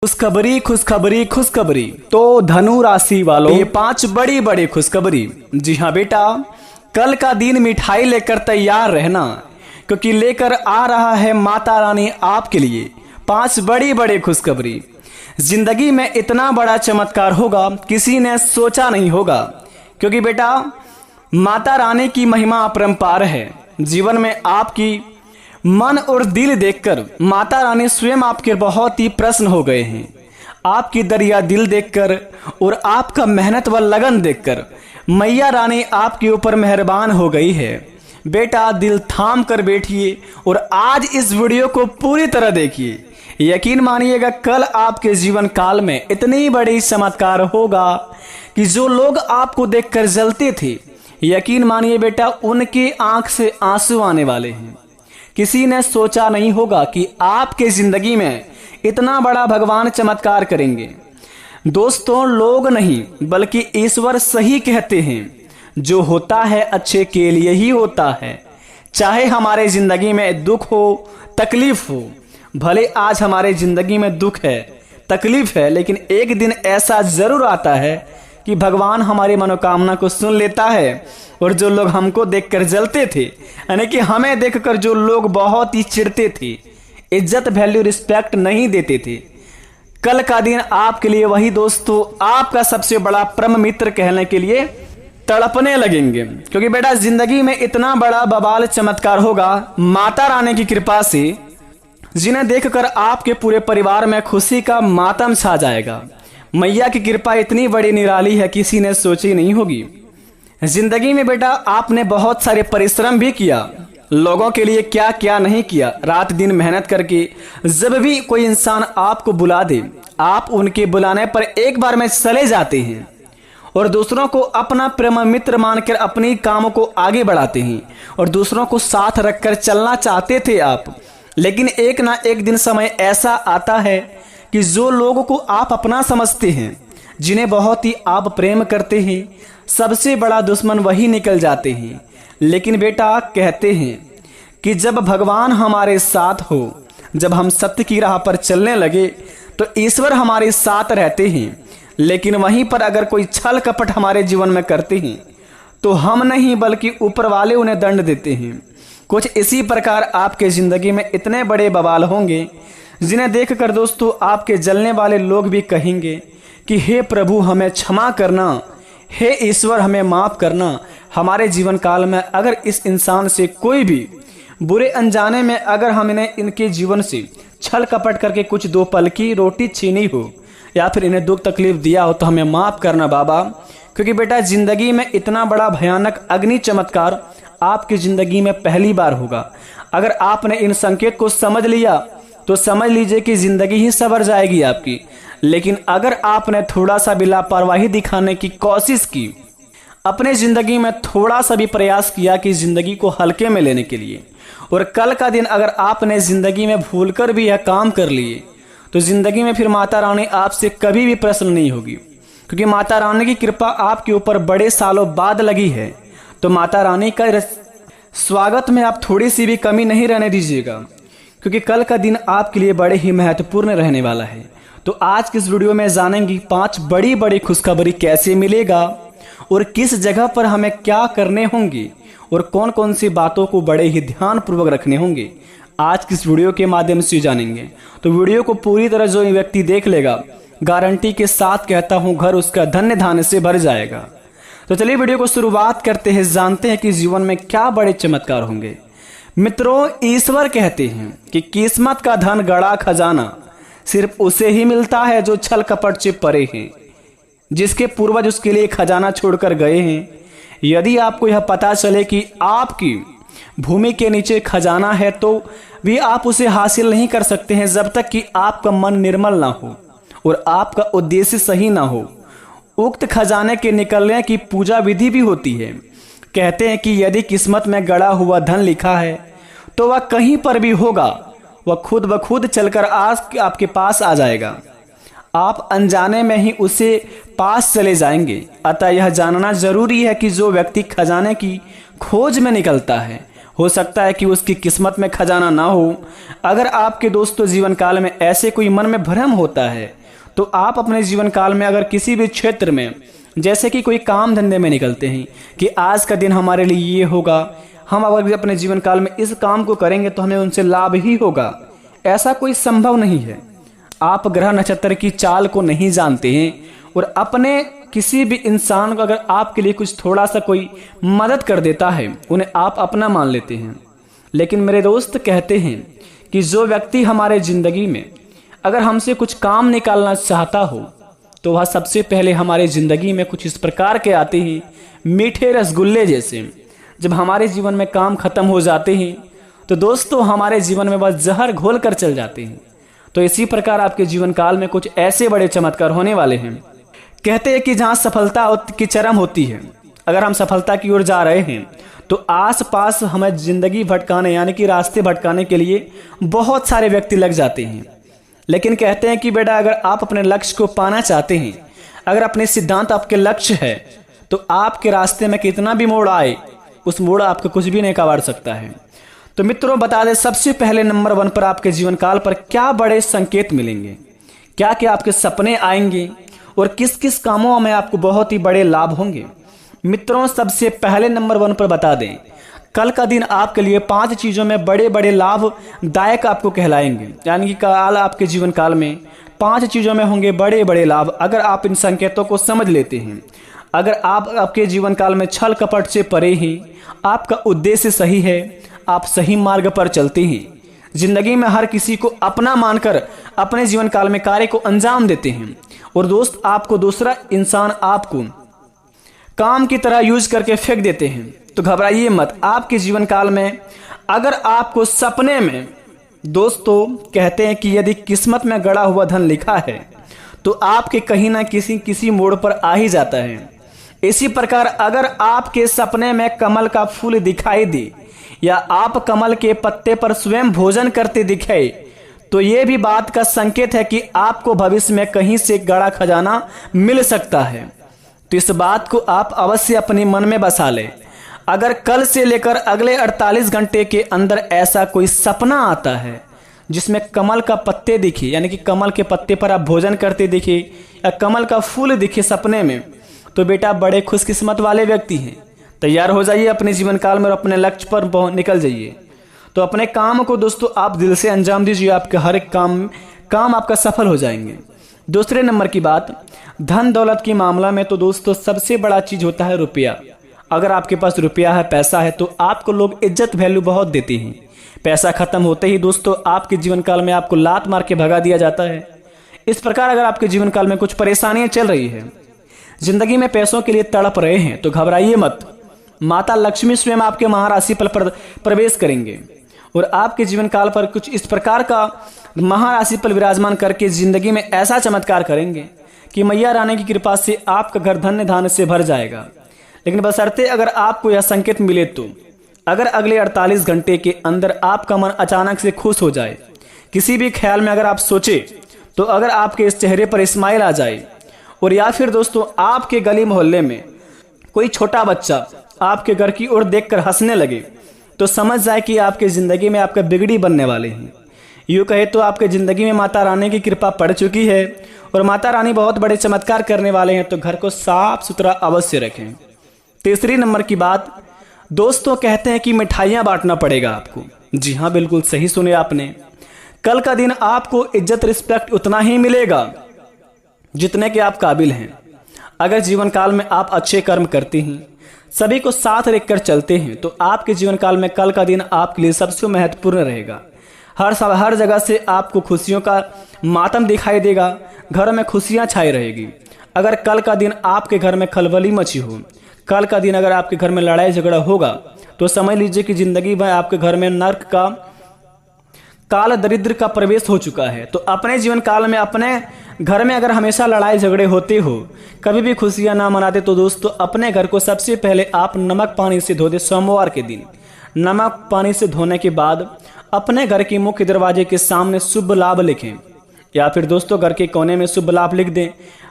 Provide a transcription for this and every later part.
खुशखबरी खुशखबरी खुशखबरी। तो धनु राशि वालों, ये 5 बड़ी बड़ी खुशखबरी। जी हाँ बेटा, कल का दिन मिठाई लेकर तैयार रहना, क्योंकि लेकर आ रहा है माता रानी आपके लिए 5 बड़ी बड़ी खुशखबरी। जिंदगी में इतना बड़ा चमत्कार होगा किसी ने सोचा नहीं होगा, क्योंकि बेटा माता रानी की महिमा अपरंपार है। जीवन में आपकी मन और दिल देखकर माता रानी स्वयं आपके बहुत ही प्रसन्न हो गए हैं। आपकी दरिया दिल देखकर और आपका मेहनत व लगन देखकर मैया रानी आपके ऊपर मेहरबान हो गई है। बेटा दिल थाम कर बैठिए और आज इस वीडियो को पूरी तरह देखिए। यकीन मानिएगा कल आपके जीवन काल में इतनी बड़ी चमत्कार होगा कि जो लोग आपको देखकर जलते थे, यकीन मानिए बेटा उनकी आंख से आंसू आने वाले हैं। किसी ने सोचा नहीं होगा कि आपके जिंदगी में इतना बड़ा भगवान चमत्कार करेंगे। दोस्तों, लोग नहीं बल्कि ईश्वर सही कहते हैं, जो होता है अच्छे के लिए ही होता है। चाहे हमारे जिंदगी में दुख हो, तकलीफ हो, भले आज हमारे जिंदगी में दुख है, तकलीफ है, लेकिन एक दिन ऐसा जरूर आता है कि भगवान हमारी मनोकामना को सुन लेता है। और जो लोग हमको देखकर जलते थे, यानी कि हमें देखकर जो लोग बहुत ही चिढ़ते थे, इज्जत वैल्यू रिस्पेक्ट नहीं देते थे, कल का दिन आपके लिए वही दोस्तों आपका सबसे बड़ा परम मित्र कहने के लिए तड़पने लगेंगे। क्योंकि बेटा जिंदगी में इतना बड़ा बवाल चमत्कार होगा माता रानी की कृपा से, जिन्हें देखकर आपके पूरे परिवार में खुशी का मातम छा जाएगा। मैया की कृपा इतनी बड़ी निराली है, किसी ने सोची नहीं होगी। जिंदगी में बेटा आपने बहुत सारे परिश्रम भी किया, लोगों के लिए क्या क्या नहीं किया, रात दिन मेहनत करके। जब भी कोई इंसान आपको बुला दे, आप उनके बुलाने पर एक बार में चले जाते हैं और दूसरों को अपना प्रेम मित्र मानकर अपनी कामों को आगे बढ़ाते हैं और दूसरों को साथ रखकर चलना चाहते थे आप। लेकिन एक ना एक दिन समय ऐसा आता है कि जो लोगों को आप अपना समझते हैं, जिन्हें बहुत ही आप प्रेम करते हैं, सबसे बड़ा दुश्मन वही निकल जाते हैं। लेकिन बेटा कहते हैं कि जब भगवान हमारे साथ हो, जब हम सत्य की राह पर चलने लगे तो ईश्वर हमारे साथ रहते हैं। लेकिन वहीं पर अगर कोई छल कपट हमारे जीवन में करते हैं तो हम नहीं बल्कि ऊपर वाले उन्हें दंड देते हैं। कुछ इसी प्रकार आपके जिंदगी में इतने बड़े बवाल होंगे, जिन्हें देखकर दोस्तों आपके जलने वाले लोग भी कहेंगे कि हे प्रभु हमें क्षमा करना, हे ईश्वर हमें माफ करना। हमारे जीवन काल में अगर इस इंसान से कोई भी बुरे अनजाने में अगर हमने इनके जीवन से छल कपट करके कुछ 2 पल की रोटी छीनी हो या फिर इन्हें दुख तकलीफ दिया हो तो हमें माफ करना बाबा। क्योंकि बेटा जिंदगी में इतना बड़ा भयानक अग्नि चमत्कार आपकी जिंदगी में पहली बार होगा। अगर आपने इन संकेत को समझ लिया तो समझ लीजिए कि जिंदगी ही संवर जाएगी आपकी। लेकिन अगर आपने थोड़ा सा भी लापरवाही दिखाने की कोशिश की, अपने जिंदगी में थोड़ा सा भी प्रयास किया कि जिंदगी को हल्के में लेने के लिए, और कल का दिन अगर आपने जिंदगी में भूलकर भी यह काम कर लिए, तो जिंदगी में फिर माता रानी आपसे कभी भी प्रसन्न नहीं होगी। क्योंकि माता रानी की कृपा आपके ऊपर बड़े सालों बाद लगी है। तो माता रानी का स्वागत में आप थोड़ी सी भी कमी नहीं रहने दीजिएगा, क्योंकि कल का दिन आपके लिए बड़े ही महत्वपूर्ण रहने वाला है। तो आज की इस वीडियो में जानेंगे 5 बड़ी बड़ी खुशखबरी कैसे मिलेगा और किस जगह पर हमें क्या करने होंगे और कौन कौन सी बातों को बड़े ही ध्यान पूर्वक रखने होंगे, आज की इस वीडियो के माध्यम से जानेंगे। तो वीडियो को पूरी तरह जो व्यक्ति देख लेगा, गारंटी के साथ कहता हूं घर उसका धन्य धान्य से भर जाएगा। तो चलिए वीडियो को शुरुआत करते हैं, जानते हैं कि जीवन में क्या बड़े चमत्कार होंगे। मित्रों, ईश्वर कहते हैं कि किस्मत का धन गड़ा खजाना सिर्फ उसे ही मिलता है जो छल कपट से परे हैं, जिसके पूर्वज उसके लिए खजाना छोड़कर गए हैं। यदि आपको यह पता चले कि आपकी भूमि के नीचे खजाना है तो भी आप उसे हासिल नहीं कर सकते हैं जब तक कि आपका मन निर्मल ना हो और आपका उद्देश्य सही ना हो। उक्त खजाने के निकलने की पूजा विधि भी होती है। कहते हैं कि यदि किस्मत में गड़ा हुआ धन लिखा है तो वह कहीं पर भी होगा, वह खुद ब खुद चलकर आपके पास आ जाएगा। आप अनजाने में ही उसे पास चले जाएंगे। अतः यह जानना जरूरी है कि जो व्यक्ति खजाने की खोज में निकलता है हो सकता है कि उसकी किस्मत में खजाना ना हो। अगर आपके दोस्तों जीवन काल में ऐसे कोई मन में भ्रम होता है तो आप अपने जीवन काल में अगर किसी भी क्षेत्र में, जैसे कि कोई काम धंधे में निकलते हैं कि आज का दिन हमारे लिए ये होगा, हम अगर अपने जीवन काल में इस काम को करेंगे तो हमें उनसे लाभ ही होगा, ऐसा कोई संभव नहीं है। आप ग्रह नक्षत्र की चाल को नहीं जानते हैं और अपने किसी भी इंसान को अगर आपके लिए कुछ थोड़ा सा कोई मदद कर देता है उन्हें आप अपना मान लेते हैं। लेकिन मेरे दोस्त कहते हैं कि जो व्यक्ति हमारे ज़िंदगी में अगर हमसे कुछ काम निकालना चाहता हो तो वह सबसे पहले हमारे ज़िंदगी में कुछ इस प्रकार के आते हैं, मीठे रसगुल्ले जैसे। जब हमारे जीवन में काम खत्म हो जाते हैं तो दोस्तों हमारे जीवन में वह जहर घोल कर चल जाते हैं। तो इसी प्रकार आपके जीवन काल में कुछ ऐसे बड़े चमत्कार होने वाले हैं। कहते हैं कि जहाँ सफलता की चरम होती है, अगर हम सफलता की ओर जा रहे हैं तो आसपास हमें ज़िंदगी भटकाने यानी कि रास्ते भटकाने के लिए बहुत सारे व्यक्ति लग जाते हैं। लेकिन कहते हैं कि बेटा अगर आप अपने लक्ष्य को पाना चाहते हैं, अगर अपने सिद्धांत आपके लक्ष्य है तो आपके रास्ते में कितना भी मोड़ आए उस मोड़ आपको कुछ भी नहीं कबाड़ सकता है। तो मित्रों बता दें, सबसे पहले नंबर 1 पर आपके जीवन काल पर क्या बड़े संकेत मिलेंगे, क्या क्या आपके सपने आएंगे और किस किस कामों में आपको बहुत ही बड़े लाभ होंगे। मित्रों सबसे पहले नंबर 1 पर बता दें, कल का दिन आपके लिए 5 चीज़ों में बड़े बड़े लाभदायक आपको कहलाएंगे। यानी कि कल आपके जीवन काल में 5 चीज़ों में होंगे बड़े बड़े लाभ। अगर आप इन संकेतों को समझ लेते हैं, अगर आप आपके जीवन काल में छल कपट से परे हैं, आपका उद्देश्य सही है, आप सही मार्ग पर चलते हैं, जिंदगी में हर किसी को अपना मानकर अपने जीवन काल में कार्य को अंजाम देते हैं और दोस्त आपको दूसरा इंसान आपको काम की तरह यूज करके फेंक देते हैं, तो घबराइए मत। आपके जीवन काल में अगर आपको सपने में, दोस्तों कहते हैं कि यदि किस्मत में गड़ा हुआ धन लिखा है तो आपके कहीं ना किसी मोड़ पर आ ही जाता है। इसी प्रकार अगर आपके सपने में कमल का फूल दिखाई दे या आप कमल के पत्ते पर स्वयं भोजन करते दिखाए तो ये भी बात का संकेत है कि आपको भविष्य में कहीं से गड़ा खजाना मिल सकता है। तो इस बात को आप अवश्य अपने मन में बसा लें। अगर कल से लेकर अगले 48 घंटे के अंदर ऐसा कोई सपना आता है जिसमें कमल का पत्ते दिखे, यानी कि कमल के पत्ते पर आप भोजन करते दिखे या कमल का फूल दिखे सपने में, तो बेटा बड़े खुशकिस्मत वाले व्यक्ति हैं। तैयार हो जाइए अपने जीवन काल में और अपने लक्ष्य पर निकल जाइए। तो अपने काम को दोस्तों आप दिल से अंजाम दीजिए, आपके हर एक काम आपका सफल हो जाएंगे। दूसरे नंबर की बात, धन दौलत की मामला में तो दोस्तों सबसे बड़ा चीज होता है रुपया। अगर आपके पास रुपया है, पैसा है, तो आपको लोग इज्जत वैल्यू बहुत देते हैं। पैसा खत्म होते ही दोस्तों आपके जीवन काल में आपको लात मार के भगा दिया जाता है। इस प्रकार अगर आपके जीवन काल में कुछ परेशानियां चल रही है, जिंदगी में पैसों के लिए तड़प रहे हैं, तो घबराइए मत। माता लक्ष्मी स्वयं आपके महाराशि पर प्रवेश करेंगे और आपके जीवन काल पर कुछ इस प्रकार का महाराशि पर विराजमान करके जिंदगी में ऐसा चमत्कार करेंगे कि मैया रानी की कृपा से आपका घर धन्य धान्य से भर जाएगा। लेकिन बशर्ते अगर आपको यह संकेत मिले, तो अगर अगले 48 घंटे के अंदर आपका मन अचानक से खुश हो जाए, किसी भी ख्याल में अगर आप सोचे, तो अगर आपके इस चेहरे पर स्माइल आ जाए, और या फिर दोस्तों आपके गली मोहल्ले में कोई छोटा बच्चा आपके घर की ओर देखकर हंसने लगे, तो समझ जाए कि आपके ज़िंदगी में आपका बिगड़ी बनने वाले हैं। यूँ कहे तो आपके ज़िंदगी में माता रानी की कृपा पड़ चुकी है और माता रानी बहुत बड़े चमत्कार करने वाले हैं। तो घर को साफ सुथरा अवश्य रखें। तीसरी नंबर की बात, दोस्तों कहते हैं कि मिठाइयाँ बांटना पड़ेगा आपको। जी हाँ, बिल्कुल सही सुने आपने। कल का दिन आपको इज्जत रिस्पेक्ट उतना ही मिलेगा जितने के आप काबिल हैं। अगर जीवन काल में आप अच्छे कर्म करते हैं, सभी को साथ रखकर चलते हैं, तो आपके जीवन काल में कल का दिन आपके लिए सबसे महत्वपूर्ण रहेगा। हर जगह से आपको खुशियों का मातम दिखाई देगा, घर में खुशियां छाई रहेगी। अगर कल का दिन आपके घर में खलबली मची हो, कल का दिन अगर आपके घर में लड़ाई झगड़ा होगा, तो समझ लीजिए कि जिंदगी में आपके घर में नर्क का काल दरिद्र का प्रवेश हो चुका है। तो अपने जीवन काल में अपने घर में अगर हमेशा लड़ाई झगड़े होते हो, कभी भी खुशियां ना मनाते, तो दोस्तों अपने घर को सबसे पहले आप नमक पानी से धो दें। सोमवार के दिन नमक पानी से धोने के बाद अपने घर के मुख्य दरवाजे के सामने शुभ लाभ लिखें, या फिर दोस्तों घर के कोने में शुभ लाभ लिख दें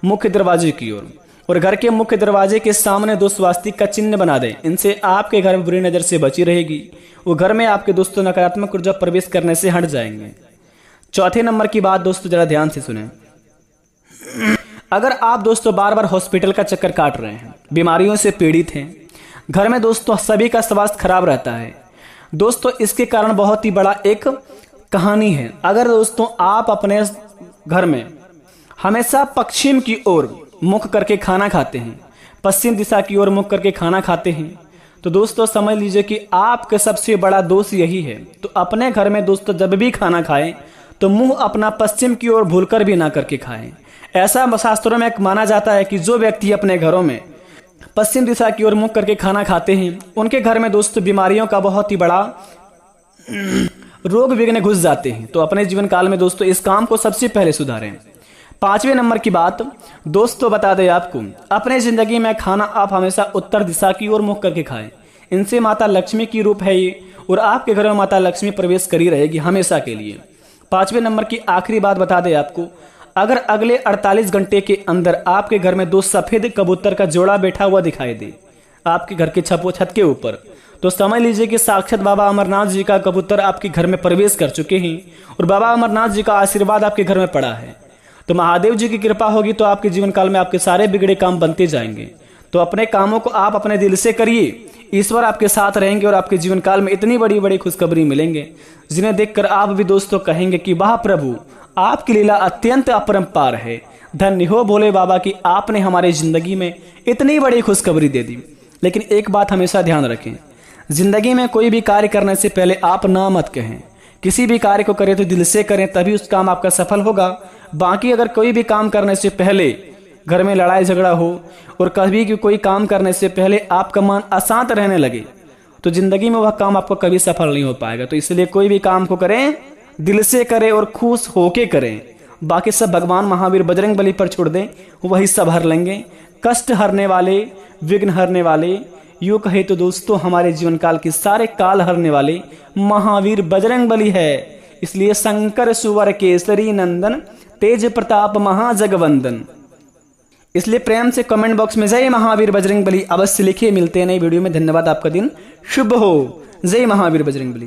मुख्य दरवाजे की ओर। और घर के मुख्य दरवाजे के सामने 2 स्वास्तिक का चिन्ह बना दें। इनसे आपके घर में बुरी नज़र से बची रहेगी। वो घर में आपके दोस्तों नकारात्मक ऊर्जा प्रवेश करने से हट जाएंगे। चौथे नंबर की बात दोस्तों जरा ध्यान से सुने। अगर आप दोस्तों बार बार हॉस्पिटल का चक्कर काट रहे हैं, बीमारियों से पीड़ित हैं, घर में दोस्तों सभी का स्वास्थ्य खराब रहता है दोस्तों, इसके कारण बहुत ही बड़ा एक कहानी है। अगर दोस्तों आप अपने घर में हमेशा पश्चिम की ओर मुख करके खाना खाते हैं, पश्चिम दिशा की ओर मुख करके खाना खाते हैं, तो दोस्तों समझ लीजिए कि आपका सबसे बड़ा दोष यही है। तो अपने घर में दोस्तों जब भी खाना खाएं तो मुंह अपना पश्चिम की ओर भूलकर भी ना करके खाएं। ऐसा शास्त्रों में माना जाता है कि जो व्यक्ति अपने घरों में पश्चिम दिशा की ओर मुख करके खाना खाते हैं, उनके घर में दोस्तों बीमारियों का बहुत ही बड़ा रोग विघ्न घुस जाते हैं। तो अपने जीवन काल में दोस्तों इस काम को सबसे पहले सुधारें। 5वें नंबर की बात दोस्तों बता दें आपको, अपने जिंदगी में खाना आप हमेशा उत्तर दिशा की ओर मुख करके खाएं। इनसे माता लक्ष्मी की रूप है ये, और आपके घर में माता लक्ष्मी प्रवेश करी रहेगी हमेशा के लिए। 5वें नंबर की आखिरी बात बता दें आपको, अगर अगले 48 घंटे के अंदर आपके घर में 2 सफेद कबूतर का जोड़ा बैठा हुआ दिखाई दे आपके घर के छत के ऊपर, तो समझ लीजिए कि साक्षात बाबा अमरनाथ जी का कबूतर आपके घर में प्रवेश कर चुके हैं और बाबा अमरनाथ जी का आशीर्वाद आपके घर में पड़ा है। तो महादेव जी की कृपा होगी तो आपके जीवन काल में आपके सारे बिगड़े काम बनते जाएंगे। तो अपने कामों को आप अपने दिल से करिए, ईश्वर आपके साथ रहेंगे और आपके जीवन काल में इतनी बड़ी बड़ी खुशखबरी मिलेंगे जिन्हें देखकर आप भी दोस्तों कहेंगे कि वाह प्रभु, आपकी लीला अत्यंत अपरंपार है। धन्य हो भोले बाबा कि आपने हमारी जिंदगी में इतनी बड़ी खुशखबरी दे दी। लेकिन एक बात हमेशा ध्यान रखें, जिंदगी में कोई भी कार्य करने से पहले आप ना मत कहें। किसी भी कार्य को करें तो दिल से करें, तभी उस काम आपका सफल होगा। बाकी अगर कोई भी काम करने से पहले घर में लड़ाई झगड़ा हो और कभी भी कोई काम करने से पहले आपका मन अशांत रहने लगे, तो जिंदगी में वह काम आपको कभी सफल नहीं हो पाएगा। तो इसलिए कोई भी काम को करें दिल से करें और खुश होके करें। बाकी सब भगवान महावीर बजरंग बली पर छोड़ दें, वही सब हर लेंगे। कष्ट हरने वाले, विघ्न हरने वाले, यूँ कहे तो दोस्तों हमारे जीवन काल के सारे काल हरने वाले महावीर बजरंग बली है। इसलिए शंकर सुवर केसरी नंदन, तेज प्रताप महाजगवंदन। इसलिए प्रेम से कमेंट बॉक्स में जय महावीर बजरंग बली अवश्य लिखिए। मिलते हैं नई वीडियो में। धन्यवाद, आपका दिन शुभ हो। जय महावीर बजरंग बली।